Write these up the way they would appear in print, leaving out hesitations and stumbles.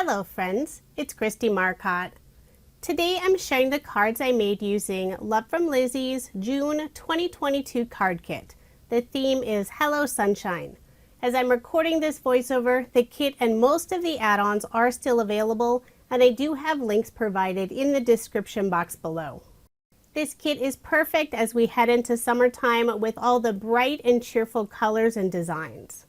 Hello friends, it's Kristie Marcotte. Today I'm sharing the cards I made using Love From Lizi's June 2022 card kit. The theme is Hello Sunshine. As I'm recording this voiceover, the kit and most of the add-ons are still available, and I do have links provided in the description box below. This kit is perfect as we head into summertime with all the bright and cheerful colors and designs.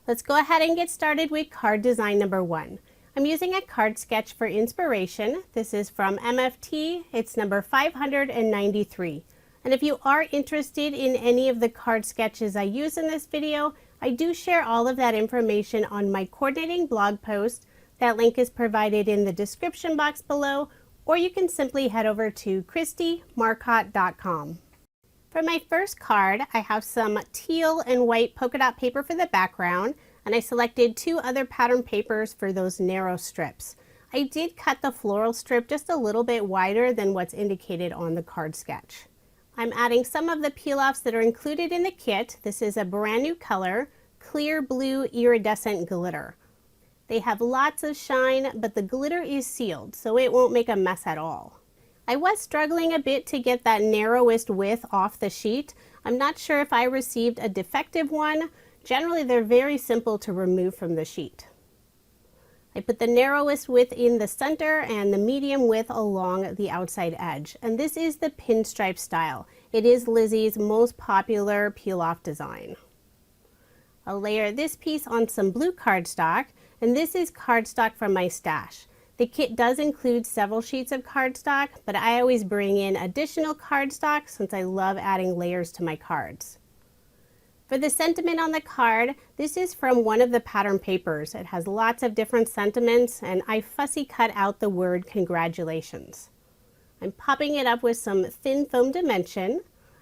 Let's go ahead and get started with card design number 1. I'm using a card sketch for inspiration. This is from MFT. It's number 593. And if you are interested in any of the card sketches I use in this video, I do share all of that information on my coordinating blog post. That link is provided in the description box below, or you can simply head over to KristieMarcotte.com. For my first card, I have some teal and white polka dot paper for the background, and I selected 2 other pattern papers for those narrow strips. I did cut the floral strip just a little bit wider than what's indicated on the card sketch. I'm adding some of the peel-offs that are included in the kit. This is a brand new color, clear blue iridescent glitter. They have lots of shine, but the glitter is sealed, so it won't make a mess at all. I was struggling a bit to get that narrowest width off the sheet. I'm not sure if I received a defective one. Generally, they're very simple to remove from the sheet. I put the narrowest width in the center and the medium width along the outside edge. And this is the pinstripe style. It is Lizi's most popular peel-off design. I'll layer this piece on some blue cardstock, and this is cardstock from my stash. The kit does include several sheets of cardstock, but I always bring in additional cardstock since I love adding layers to my cards. For the sentiment on the card, this is from one of the pattern papers. It has lots of different sentiments, and I fussy cut out the word congratulations. I'm popping it up with some thin foam dimension,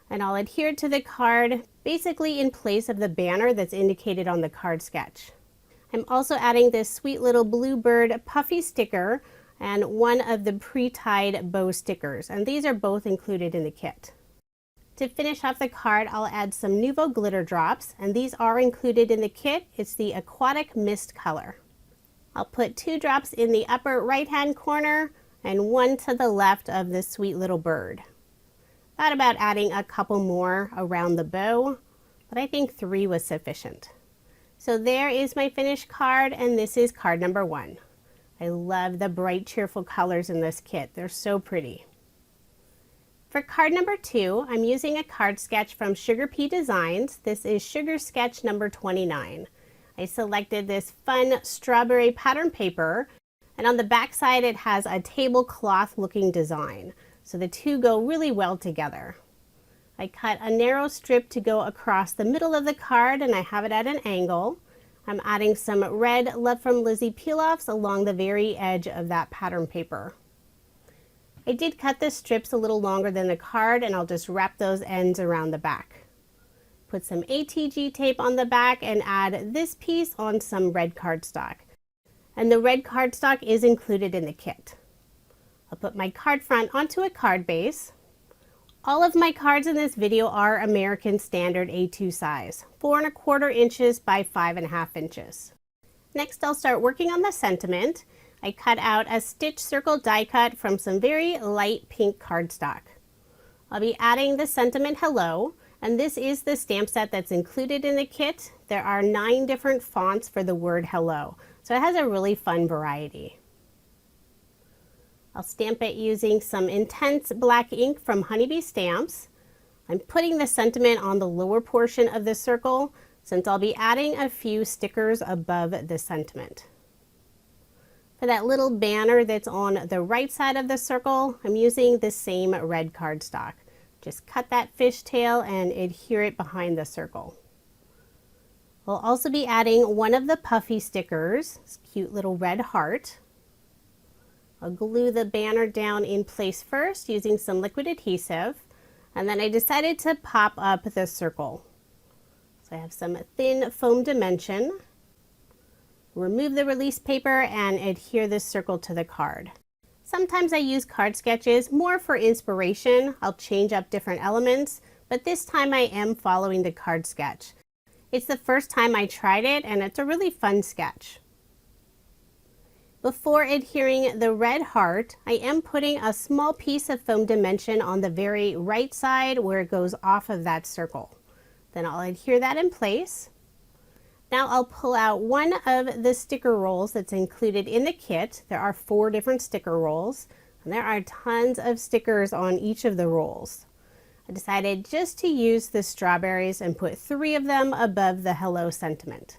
and I'll adhere to the card basically in place of the banner that's indicated on the card sketch. I'm also adding this sweet little bluebird puffy sticker and one of the pre-tied bow stickers, and these are both included in the kit. To finish off the card, I'll add some Nuvo glitter drops, and these are included in the kit. It's the aquatic mist color. I'll put 2 drops in the upper right hand corner and 1 to the left of this sweet little bird. Thought about adding a couple more around the bow, but I think 3 was sufficient. So there is my finished card, and this is card number 1. I love the bright cheerful colors in this kit. They're so pretty. For card number 2, I'm using a card sketch from Sugar Pea Designs. This is Sugar Sketch number 29. I selected this fun strawberry pattern paper, and on the back side it has a tablecloth looking design. So the two go really well together. I cut a narrow strip to go across the middle of the card, and I have it at an angle. I'm adding some red Love From Lizi peel-offs along the very edge of that pattern paper. I did cut the strips a little longer than the card, and I'll just wrap those ends around the back. Put some ATG tape on the back and add this piece on some red cardstock. And the red cardstock is included in the kit. I'll put my card front onto a card base. All of my cards in this video are American Standard A2 size, 4 1/4 inches by 5 1/2 inches. Next, I'll start working on the sentiment. I cut out a stitch circle die cut from some very light pink cardstock. I'll be adding the sentiment hello, and this is the stamp set that's included in the kit. There are 9 different fonts for the word hello, so it has a really fun variety. I'll stamp it using some intense black ink from Honeybee Stamps. I'm putting the sentiment on the lower portion of the circle since I'll be adding a few stickers above the sentiment. For that little banner that's on the right side of the circle, I'm using the same red cardstock. Just cut that fishtail and adhere it behind the circle. We'll also be adding one of the puffy stickers, this cute little red heart. I'll glue the banner down in place first using some liquid adhesive, and then I decided to pop up the circle. So I have some thin foam dimension. Remove the release paper and adhere this circle to the card. Sometimes I use card sketches more for inspiration. I'll change up different elements, but this time I am following the card sketch. It's the first time I tried it, and it's a really fun sketch. Before adhering the red heart, I am putting a small piece of foam dimension on the very right side where it goes off of that circle. Then I'll adhere that in place. Now I'll pull out one of the sticker rolls that's included in the kit. There are 4 different sticker rolls, and there are tons of stickers on each of the rolls. I decided just to use the strawberries and put 3 of them above the hello sentiment.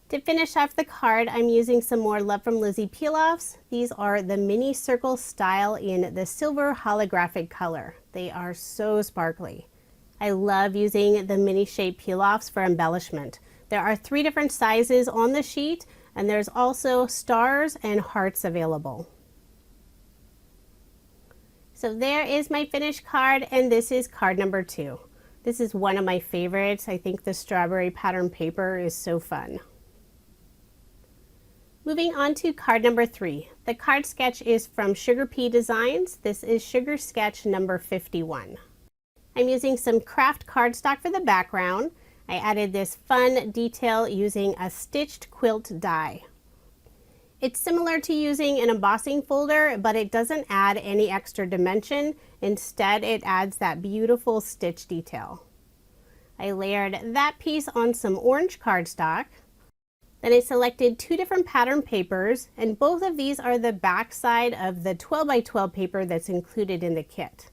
To finish off the card, I'm using some more Love From Lizi peel-offs. These are the mini circle style in the silver holographic color. They are so sparkly. I love using the mini shape peel-offs for embellishment. There are 3 different sizes on the sheet, and there's also stars and hearts available. So there is my finished card, and this is card number 2. This is one of my favorites. I think the strawberry pattern paper is so fun. Moving on to card number 3. The card sketch is from Sugar Pea Designs. This is Sugar Sketch number 51. I'm using some craft cardstock for the background. I added this fun detail using a stitched quilt die. It's similar to using an embossing folder, but it doesn't add any extra dimension. Instead, it adds that beautiful stitch detail. I layered that piece on some orange cardstock. Then I selected 2 different pattern papers, and both of these are the back side of the 12 by 12 paper that's included in the kit.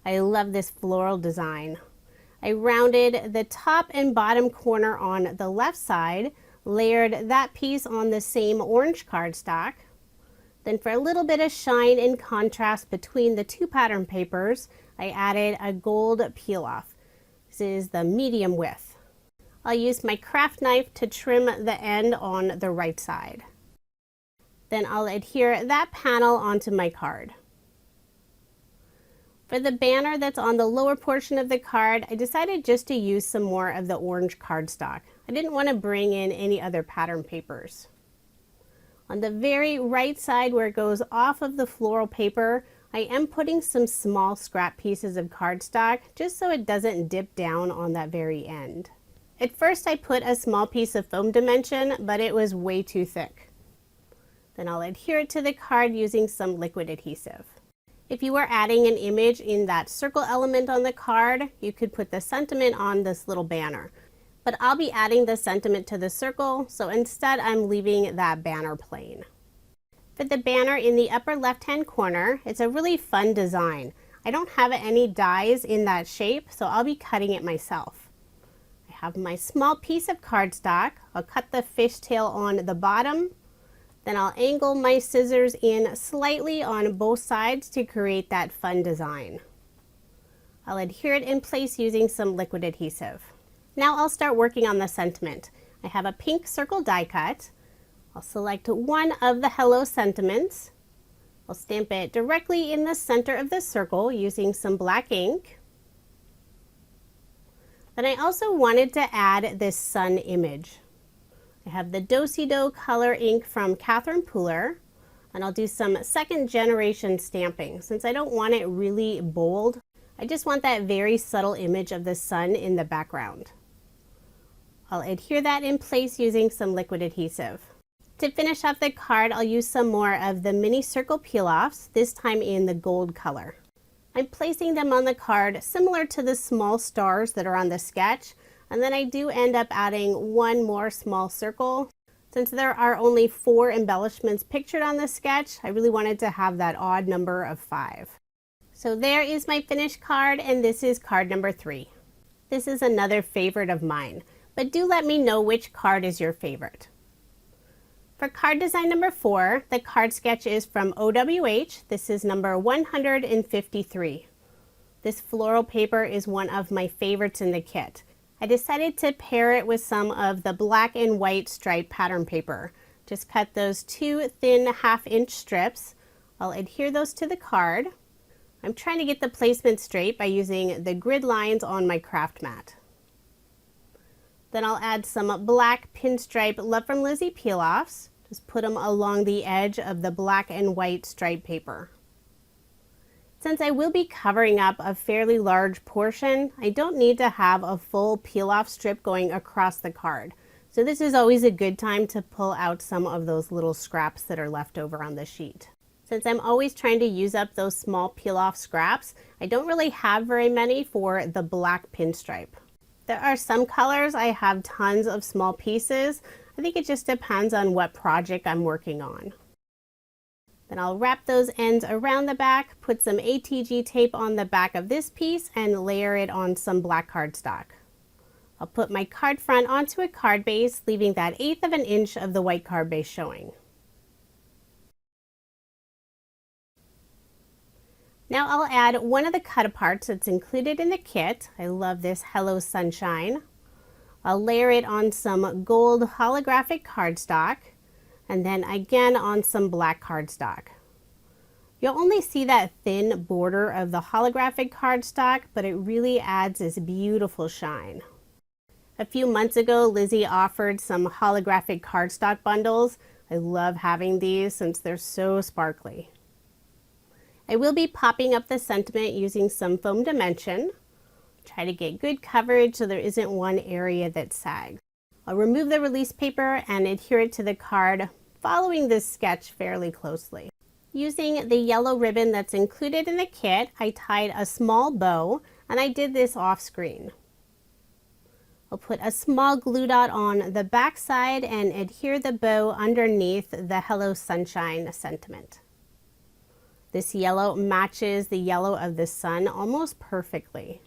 I love this floral design. I rounded the top and bottom corner on the left side, layered that piece on the same orange cardstock. Then for a little bit of shine and contrast between the 2 pattern papers, I added a gold peel-off. This is the medium width. I'll use my craft knife to trim the end on the right side. Then I'll adhere that panel onto my card. For the banner that's on the lower portion of the card, I decided just to use some more of the orange cardstock. I didn't want to bring in any other pattern papers. On the very right side where it goes off of the floral paper, I am putting some small scrap pieces of cardstock just so it doesn't dip down on that very end. At first I put a small piece of foam dimension, but it was way too thick. Then I'll adhere it to the card using some liquid adhesive. If you were adding an image in that circle element on the card, you could put the sentiment on this little banner. But I'll be adding the sentiment to the circle, so instead I'm leaving that banner plain. For the banner in the upper left-hand corner, it's a really fun design. I don't have any dies in that shape, so I'll be cutting it myself. I have my small piece of cardstock. I'll cut the fishtail on the bottom. Then I'll angle my scissors in slightly on both sides to create that fun design. I'll adhere it in place using some liquid adhesive. Now I'll start working on the sentiment. I have a pink circle die cut. I'll select one of the hello sentiments. I'll stamp it directly in the center of the circle using some black ink. Then I also wanted to add this sun image. I have the Do-Si-Do color ink from Catherine Pooler, and I'll do some 2nd generation stamping. Since I don't want it really bold, I just want that very subtle image of the sun in the background. I'll adhere that in place using some liquid adhesive. To finish off the card, I'll use some more of the mini circle peel-offs, this time in the gold color. I'm placing them on the card similar to the small stars that are on the sketch, and then I do end up adding one more small circle. Since there are only 4 embellishments pictured on the sketch, I really wanted to have that odd number of 5. So there is my finished card, and this is card number 3. This is another favorite of mine, but do let me know which card is your favorite. For card design number 4, the card sketch is from OWH. This is number 153. This floral paper is one of my favorites in the kit. I decided to pair it with some of the black and white striped pattern paper. Just cut those 2 thin 1/2 inch strips. I'll adhere those to the card. I'm trying to get the placement straight by using the grid lines on my craft mat. Then I'll add some black Pinstripe Love From Lizi peel-offs. Just put them along the edge of the black and white stripe paper. Since I will be covering up a fairly large portion, I don't need to have a full peel-off strip going across the card. So this is always a good time to pull out some of those little scraps that are left over on the sheet. Since I'm always trying to use up those small peel-off scraps, I don't really have very many for the black pinstripe. There are some colors I have tons of small pieces. I think it just depends on what project I'm working on. Then I'll wrap those ends around the back, put some ATG tape on the back of this piece, and layer it on some black cardstock. I'll put my card front onto a card base, leaving that 1/8 of an inch of the white card base showing. Now I'll add one of the cut-aparts that's included in the kit. I love this Hello Sunshine. I'll layer it on some gold holographic cardstock, and then again on some black cardstock. You'll only see that thin border of the holographic cardstock, but it really adds this beautiful shine. A few months ago, Lizi offered some holographic cardstock bundles. I love having these since they're so sparkly. I will be popping up the sentiment using some foam dimension. Try to get good coverage so there isn't one area that sags. I'll remove the release paper and adhere it to the card, following this sketch fairly closely. Using the yellow ribbon that's included in the kit, I tied a small bow, and I did this off screen. I'll put a small glue dot on the back side and adhere the bow underneath the Hello Sunshine sentiment. This yellow matches the yellow of the sun almost perfectly.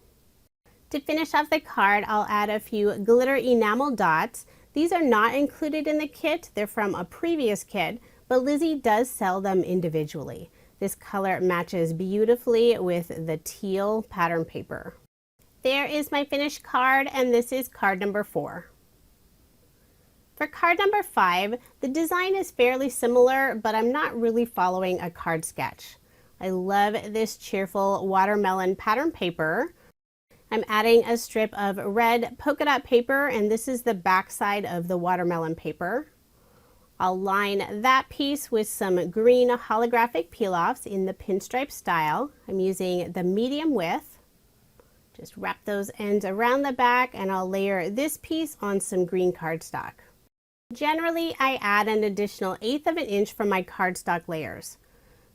To finish off the card, I'll add a few glitter enamel dots. These are not included in the kit, they're from a previous kit, but Lizi does sell them individually. This color matches beautifully with the teal pattern paper. There is my finished card, and this is card number 4. For card number 5, the design is fairly similar, but I'm not really following a card sketch. I love this cheerful watermelon pattern paper. I'm adding a strip of red polka dot paper, and this is the back side of the watermelon paper. I'll line that piece with some green holographic peel-offs in the pinstripe style. I'm using the medium width. Just wrap those ends around the back, and I'll layer this piece on some green cardstock. Generally, I add an additional 1/8 of an inch for my cardstock layers.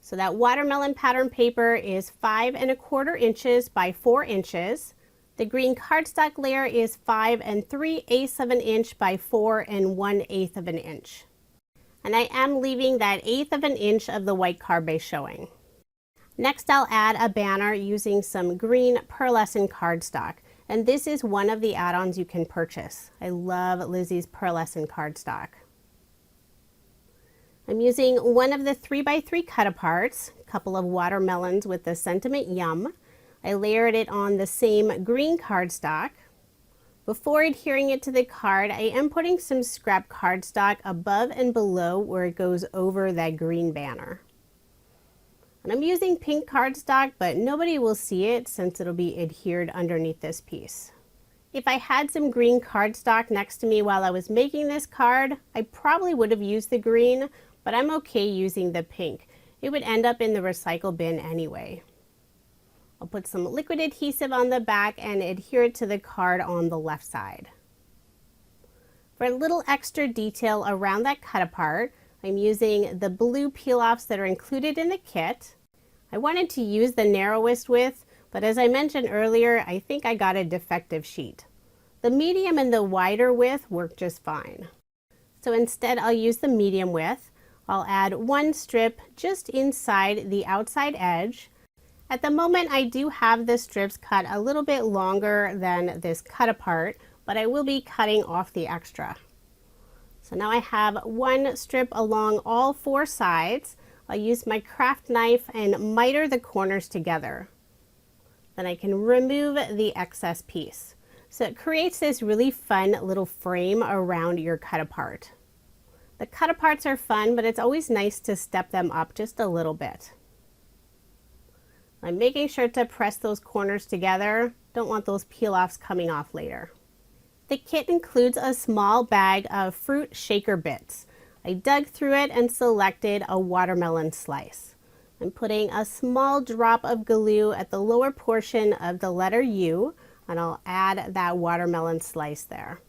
So that watermelon pattern paper is 5 1/4 inches by 4 inches. The green cardstock layer is 5 3/8 of an inch by 4 1/8 of an inch. And I am leaving that 1/8 of an inch of the white card base showing. Next, I'll add a banner using some green Pearlescent cardstock. And this is one of the add-ons you can purchase. I love Lizi's Pearlescent cardstock. I'm using one of the 3x3 cut-aparts, a couple of watermelons with the sentiment Yum. I layered it on the same green cardstock. Before adhering it to the card, I am putting some scrap cardstock above and below where it goes over that green banner. And I'm using pink cardstock, but nobody will see it since it'll be adhered underneath this piece. If I had some green cardstock next to me while I was making this card, I probably would have used the green, but I'm okay using the pink. It would end up in the recycle bin anyway. I'll put some liquid adhesive on the back and adhere it to the card on the left side. For a little extra detail around that cut apart, I'm using the blue peel-offs that are included in the kit. I wanted to use the narrowest width, but as I mentioned earlier, I think I got a defective sheet. The medium and the wider width work just fine. So instead I'll use the medium width. I'll add one strip just inside the outside edge. At the moment I do have the strips cut a little bit longer than this cut apart, but I will be cutting off the extra. So now I have one strip along all 4 sides. I'll use my craft knife and miter the corners together. Then I can remove the excess piece. So it creates this really fun little frame around your cut apart. The cut aparts are fun, but it's always nice to step them up just a little bit. I'm making sure to press those corners together. Don't want those peel-offs coming off later. The kit includes a small bag of fruit shaker bits. I dug through it and selected a watermelon slice. I'm putting a small drop of glue at the lower portion of the letter U, and I'll add that watermelon slice there.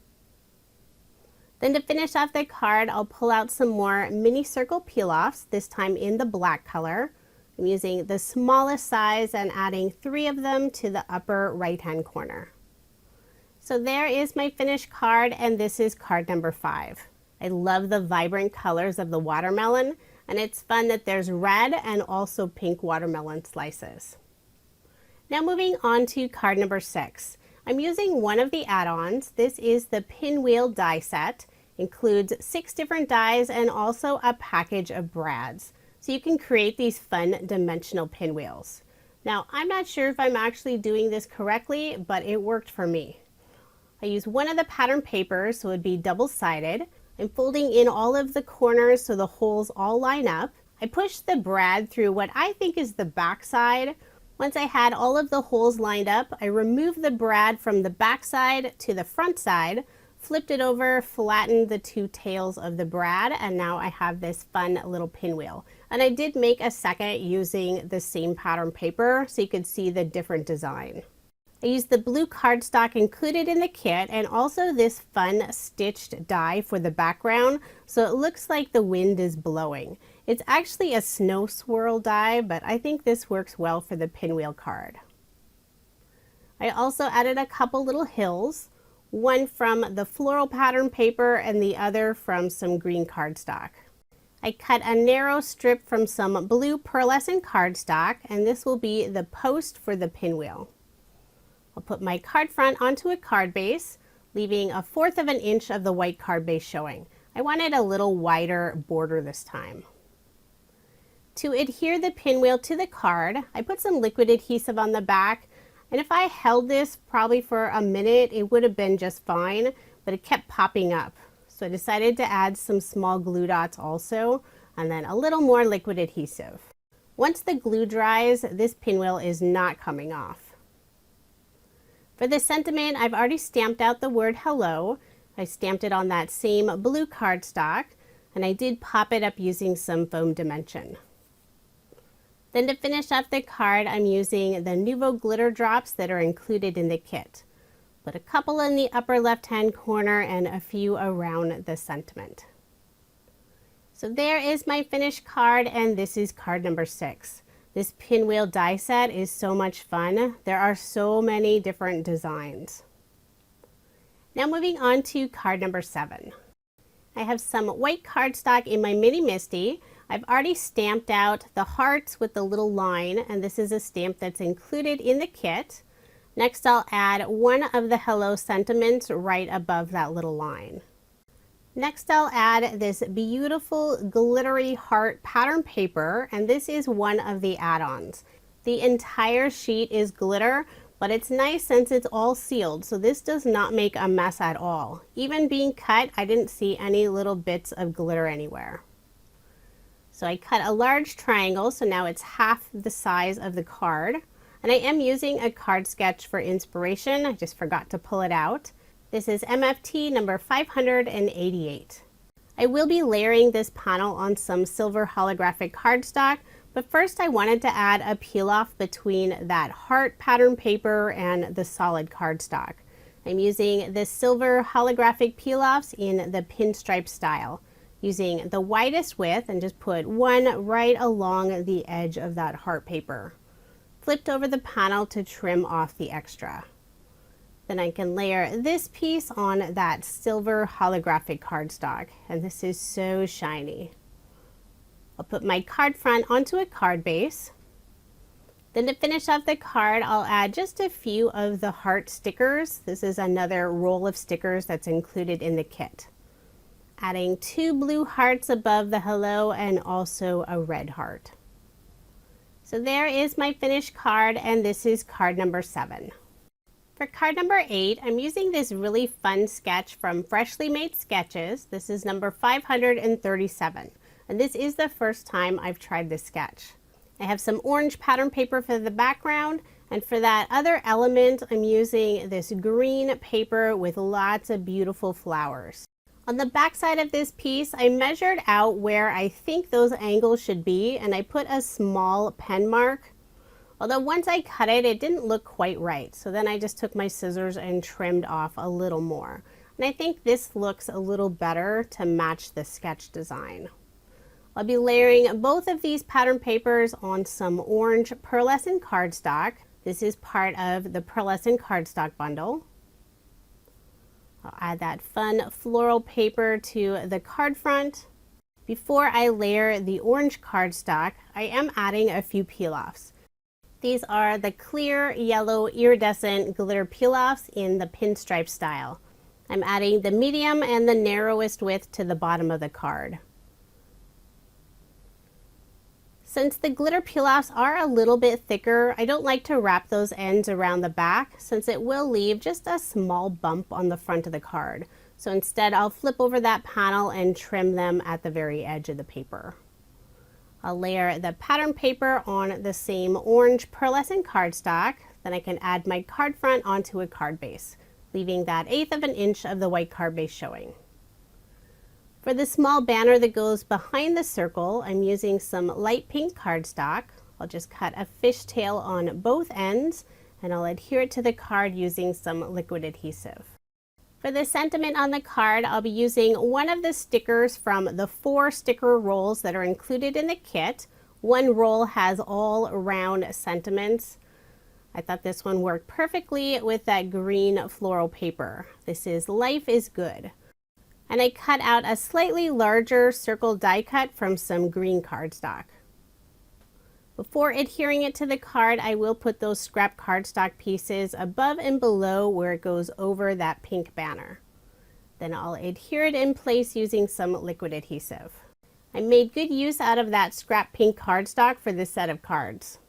Then to finish off the card, I'll pull out some more mini circle peel-offs, this time in the black color. I'm using the smallest size and adding 3 of them to the upper right-hand corner. So there is my finished card, and this is card number 5. I love the vibrant colors of the watermelon, and it's fun that there's red and also pink watermelon slices. Now moving on to card number 6. I'm using one of the add-ons. This is the Pinwheel die set. Includes 6 different dies and also a package of brads. So you can create these fun dimensional pinwheels. Now, I'm not sure if I'm actually doing this correctly, but it worked for me. I use one of the pattern papers, so it would be double-sided. I'm folding in all of the corners so the holes all line up. I push the brad through what I think is the back side. Once I had all of the holes lined up, I removed the brad from the back side to the front side, flipped it over, flattened the 2 tails of the brad, and now I have this fun little pinwheel. And I did make a second using the same pattern paper so you could see the different design. I used the blue cardstock included in the kit and also this fun stitched die for the background so it looks like the wind is blowing. It's actually a snow swirl die, but I think this works well for the pinwheel card. I also added a couple little hills, one from the floral pattern paper and the other from some green cardstock. I cut a narrow strip from some blue pearlescent cardstock, and this will be the post for the pinwheel. I'll put my card front onto a card base, leaving 1/4 of an inch of the white card base showing. I wanted a little wider border this time. To adhere the pinwheel to the card, I put some liquid adhesive on the back, and if I held this probably for a minute, it would have been just fine, but it kept popping up. So I decided to add some small glue dots also, and then a little more liquid adhesive. Once the glue dries, this pinwheel is not coming off. For the sentiment, I've already stamped out the word hello. I stamped it on that same blue cardstock, and I did pop it up using some foam dimension. Then to finish up the card, I'm using the Nuvo glitter drops that are included in the kit. Put a couple in the upper left-hand corner and a few around the sentiment. So there is my finished card, and this is card number 6. This pinwheel die set is so much fun. There are so many different designs. Now moving on to card number 7. I have some white cardstock in my Mini Misty. I've already stamped out the hearts with the little line, and this is a stamp that's included in the kit. Next, I'll add one of the hello sentiments right above that little line. Next, I'll add this beautiful glittery heart pattern paper, and this is one of the add-ons. The entire sheet is glitter, but it's nice since it's all sealed, so this does not make a mess at all. Even being cut, I didn't see any little bits of glitter anywhere. So I cut a large triangle, so now it's half the size of the card. And I am using a card sketch for inspiration. I just forgot to pull it out. This is MFT number 588. I will be layering this panel on some silver holographic cardstock, but first I wanted to add a peel off between that heart pattern paper and the solid cardstock. I'm using the silver holographic peel offs in the pinstripe style, using the widest width, and just put one right along the edge of that heart paper. Flipped over the panel to trim off the extra. Then I can layer this piece on that silver holographic cardstock, and this is so shiny. I'll put my card front onto a card base. Then to finish off the card, I'll add just a few of the heart stickers. This is another roll of stickers that's included in the kit. Adding 2 blue hearts above the hello and also a red heart. So there is my finished card, and this is card number 7. For card number 8, I'm using this really fun sketch from Freshly Made Sketches. This is number 537, and this is the first time I've tried this sketch. I have some orange pattern paper for the background, and for that other element, I'm using this green paper with lots of beautiful flowers. On the back side of this piece, I measured out where I think those angles should be, and I put a small pen mark. Although once I cut it, it didn't look quite right. So then I just took my scissors and trimmed off a little more. And I think this looks a little better to match the sketch design. I'll be layering both of these pattern papers on some orange pearlescent cardstock. This is part of the Pearlescent cardstock bundle. I'll add that fun floral paper to the card front. Before I layer the orange cardstock, I am adding a few peel-offs. These are the clear yellow iridescent glitter peel-offs in the pinstripe style. I'm adding the medium and the narrowest width to the bottom of the card. Since the glitter peel-offs are a little bit thicker, I don't like to wrap those ends around the back since it will leave just a small bump on the front of the card. So instead I'll flip over that panel and trim them at the very edge of the paper. I'll layer the pattern paper on the same orange pearlescent cardstock, then I can add my card front onto a card base, leaving that 1/8 of an inch of the white card base showing. For the small banner that goes behind the circle, I'm using some light pink cardstock. I'll just cut a fishtail on both ends and I'll adhere it to the card using some liquid adhesive. For the sentiment on the card, I'll be using one of the stickers from the 4 sticker rolls that are included in the kit. One roll has all round sentiments. I thought this one worked perfectly with that green floral paper. This is Life is Good. And I cut out a slightly larger circle die cut from some green cardstock. Before adhering it to the card, I will put those scrap cardstock pieces above and below where it goes over that pink banner. Then I'll adhere it in place using some liquid adhesive. I made good use out of that scrap pink cardstock for this set of cards.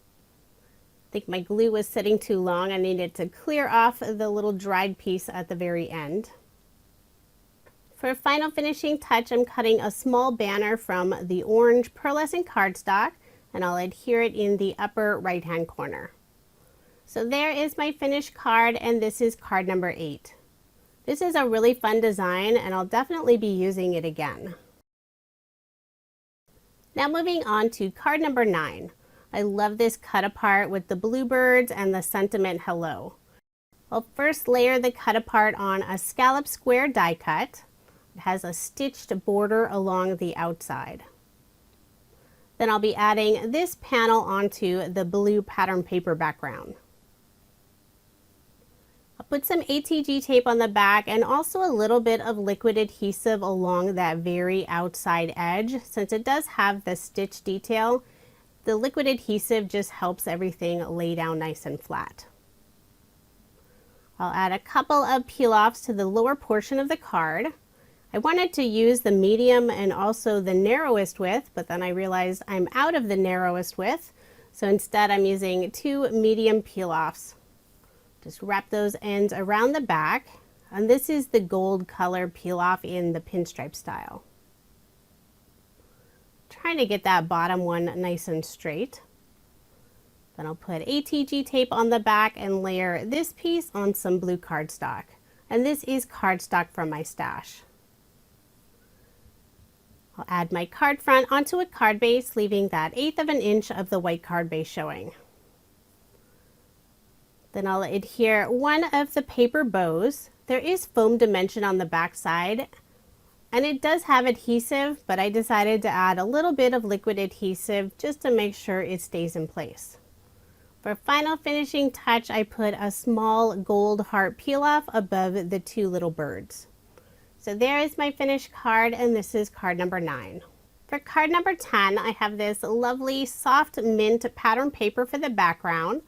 I think my glue was sitting too long. I needed to clear off the little dried piece at the very end. For a final finishing touch, I'm cutting a small banner from the orange pearlescent cardstock and I'll adhere it in the upper right hand corner. So there is my finished card and this is card number 8. This is a really fun design and I'll definitely be using it again. Now moving on to card number 9. I love this cut apart with the bluebirds and the sentiment hello. I'll first layer the cut apart on a scallop square die cut. It has a stitched border along the outside. Then I'll be adding this panel onto the blue pattern paper background. I'll put some ATG tape on the back and also a little bit of liquid adhesive along that very outside edge. Since it does have the stitch detail, the liquid adhesive just helps everything lay down nice and flat. I'll add a couple of peel-offs to the lower portion of the card. I wanted to use the medium and also the narrowest width, but then I realized I'm out of the narrowest width. So instead I'm using 2 medium peel-offs. Just wrap those ends around the back. And this is the gold color peel-off in the pinstripe style. Trying to get that bottom one nice and straight. Then I'll put ATG tape on the back and layer this piece on some blue cardstock. And this is cardstock from my stash. I'll add my card front onto a card base, leaving that 1/8 of an inch of the white card base showing. Then I'll adhere one of the paper bows. There is foam dimension on the back side, and it does have adhesive, but I decided to add a little bit of liquid adhesive just to make sure it stays in place. For final finishing touch, I put a small gold heart peel-off above the 2 little birds. So there is my finished card and this is card number 9. For card number 10, I have this lovely soft mint pattern paper for the background.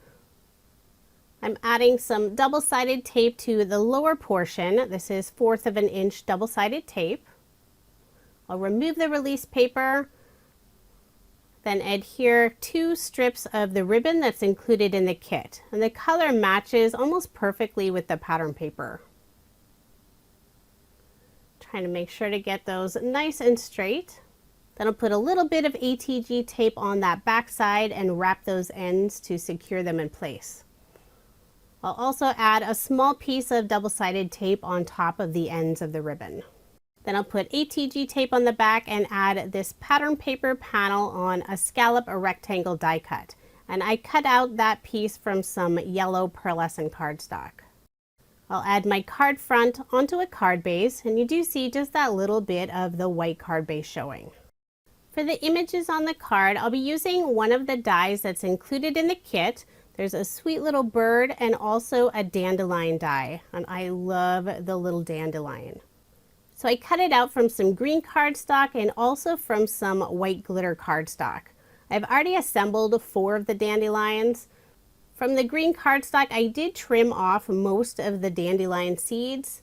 I'm adding some double-sided tape to the lower portion. This is 1/4 of an inch double-sided tape. I'll remove the release paper, then adhere 2 strips of the ribbon that's included in the kit. And the color matches almost perfectly with the pattern paper. Trying to make sure to get those nice and straight. Then I'll put a little bit of ATG tape on that back side and wrap those ends to secure them in place. I'll also add a small piece of double-sided tape on top of the ends of the ribbon. Then I'll put ATG tape on the back and add this pattern paper panel on a scallop rectangle die cut. And I cut out that piece from some yellow pearlescent cardstock. I'll add my card front onto a card base, and you do see just that little bit of the white card base showing. For the images on the card, I'll be using one of the dies that's included in the kit. There's a sweet little bird and also a dandelion die, and I love the little dandelion. So I cut it out from some green cardstock and also from some white glitter cardstock. I've already assembled 4 of the dandelions. From the green cardstock, I did trim off most of the dandelion seeds,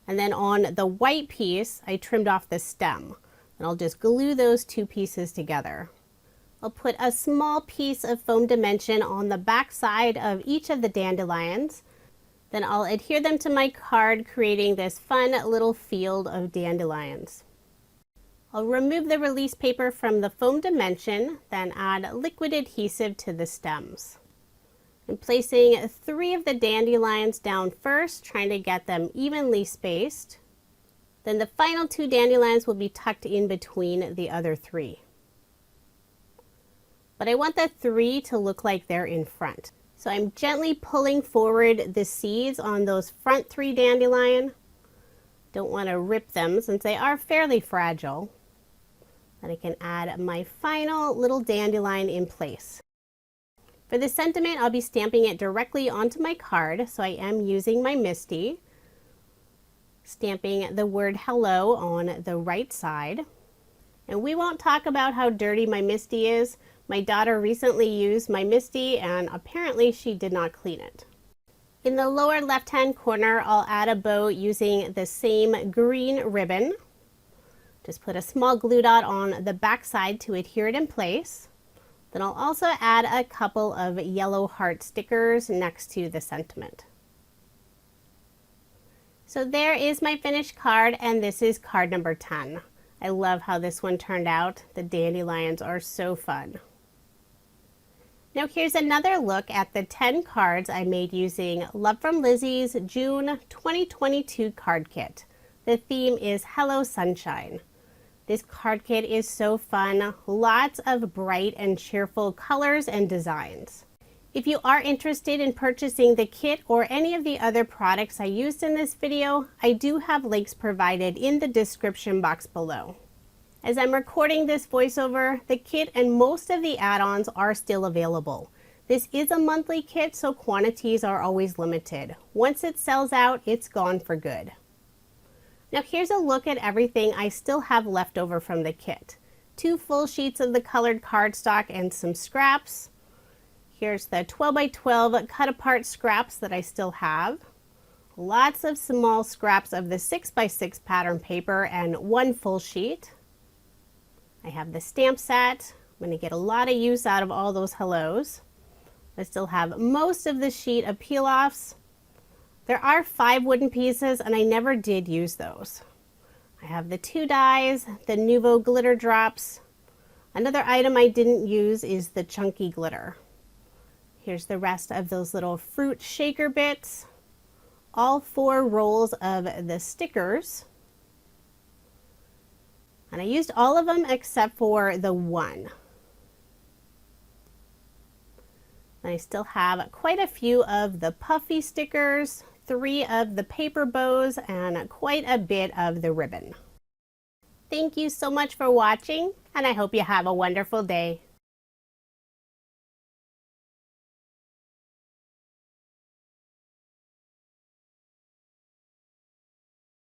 and then on the white piece, I trimmed off the stem, and I'll just glue those 2 pieces together. I'll put a small piece of foam dimension on the back side of each of the dandelions. Then I'll adhere them to my card, creating this fun little field of dandelions. I'll remove the release paper from the foam dimension, then add liquid adhesive to the stems. I'm placing 3 of the dandelions down first, trying to get them evenly spaced. Then the final 2 dandelions will be tucked in between the other 3. But I want the 3 to look like they're in front. So I'm gently pulling forward the seeds on those front 3 dandelion. Don't want to rip them since they are fairly fragile. Then I can add my final little dandelion in place. For the sentiment, I'll be stamping it directly onto my card, so I am using my MISTI, stamping the word hello on the right side. And we won't talk about how dirty my MISTI is. My daughter recently used my MISTI and apparently she did not clean it. In the lower left-hand corner, I'll add a bow using the same green ribbon. Just put a small glue dot on the back side to adhere it in place. Then I'll also add a couple of yellow heart stickers next to the sentiment. So there is my finished card, and this is card number 10. I love how this one turned out. The dandelions are so fun. Now here's another look at the 10 cards I made using Love From Lizi's June 2022 card kit. The theme is Hello Sunshine. This card kit is so fun, lots of bright and cheerful colors and designs. If you are interested in purchasing the kit or any of the other products I used in this video, I do have links provided in the description box below. As I'm recording this voiceover, the kit and most of the add-ons are still available. This is a monthly kit, so quantities are always limited. Once it sells out, it's gone for good. Now here's a look at everything I still have left over from the kit. 2 full sheets of the colored cardstock and some scraps. Here's the 12 by 12 cut apart scraps that I still have. Lots of small scraps of the 6 by 6 pattern paper and 1 full sheet. I have the stamp set. I'm going to get a lot of use out of all those hellos. I still have most of the sheet of peel-offs. There are 5 wooden pieces and I never did use those. I have the 2 dies, the Nuvo glitter drops. Another item I didn't use is the chunky glitter. Here's the rest of those little fruit shaker bits. All 4 rolls of the stickers. And I used all of them except for the 1. And I still have quite a few of the puffy stickers, 3 of the paper bows, and quite a bit of the ribbon. Thank you so much for watching, and I hope you have a wonderful day.